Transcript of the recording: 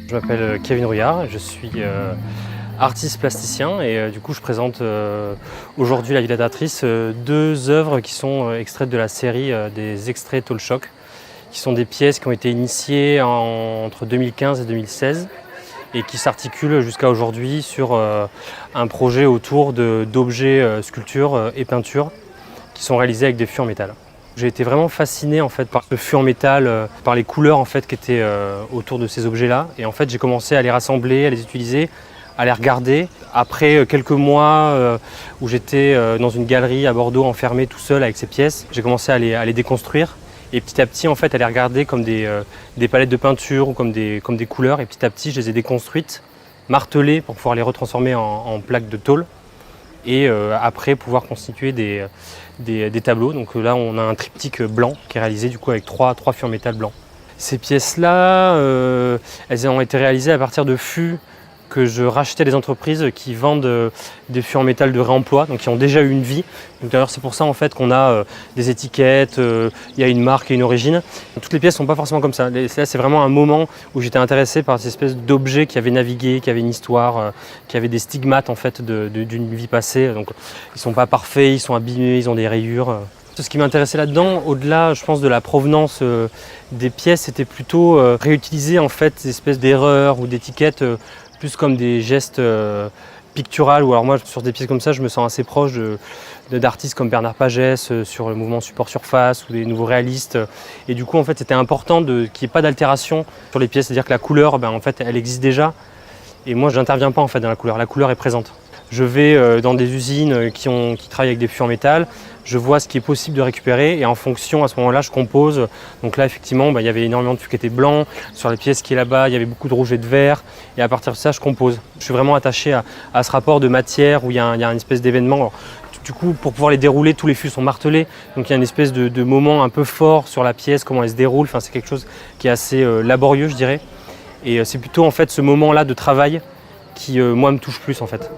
Je m'appelle Kevin Rouillard, je suis artiste plasticien et du coup je présente aujourd'hui La Dilatatrice deux œuvres qui sont extraites de la série des extraits Tall Shock, qui sont des pièces qui ont été initiées entre 2015 et 2016 et qui s'articulent jusqu'à aujourd'hui sur un projet autour d'objets, sculptures et peintures qui sont réalisés avec des fûts en métal. J'ai été vraiment fasciné en fait par ce fût en métal, par les couleurs en fait qui étaient autour de ces objets-là. Et en fait, j'ai commencé à les rassembler, à les utiliser, à les regarder. Après quelques mois où j'étais dans une galerie à Bordeaux, enfermé tout seul avec ces pièces, j'ai commencé à les déconstruire. Et petit à petit, en fait, à les regarder comme des palettes de peinture ou comme des couleurs. Et petit à petit, je les ai déconstruites, martelées pour pouvoir les retransformer en plaques de tôle. Et après pouvoir constituer des tableaux. Donc là on a un triptyque blanc qui est réalisé du coup avec trois fûts en métal blanc. Ces pièces-là, elles ont été réalisées à partir de fûts que je rachetais des entreprises qui vendent des fûts en métal de réemploi, donc qui ont déjà eu une vie. D'ailleurs c'est pour ça en fait qu'on a des étiquettes, il y a une marque et une origine. Toutes les pièces ne sont pas forcément comme ça. Là c'est vraiment un moment où j'étais intéressé par ces espèces d'objets qui avaient navigué, qui avaient une histoire, qui avaient des stigmates en fait d'une vie passée. Donc ils ne sont pas parfaits, ils sont abîmés, ils ont des rayures. Ce qui m'intéressait là-dedans, au-delà, je pense, de la provenance des pièces, c'était plutôt réutiliser en fait ces espèces d'erreurs ou d'étiquettes plus comme des gestes picturales. Ou alors moi, sur des pièces comme ça, je me sens assez proche d'artistes comme Bernard Pagès sur le mouvement support-surface ou des nouveaux réalistes. Et du coup, en fait, c'était important qu'il n'y ait pas d'altération sur les pièces, c'est-à-dire que la couleur, en fait, elle existe déjà. Et moi, je n'interviens pas en fait dans la couleur est présente. Je vais dans des usines qui travaillent avec des fûts en métal, je vois ce qui est possible de récupérer et en fonction, à ce moment-là, je compose. Donc là, effectivement, il y avait énormément de fûts qui étaient blancs. Sur les pièces qui est là-bas, il y avait beaucoup de rouge et de vert. Et à partir de ça, je compose. Je suis vraiment attaché à ce rapport de matière où il y a une espèce d'événement. Du coup, pour pouvoir les dérouler, tous les fûts sont martelés. Donc il y a une espèce de moment un peu fort sur la pièce, comment elle se déroule. Enfin, c'est quelque chose qui est assez laborieux, je dirais. Et c'est plutôt en fait ce moment-là de travail qui, moi, me touche plus en fait.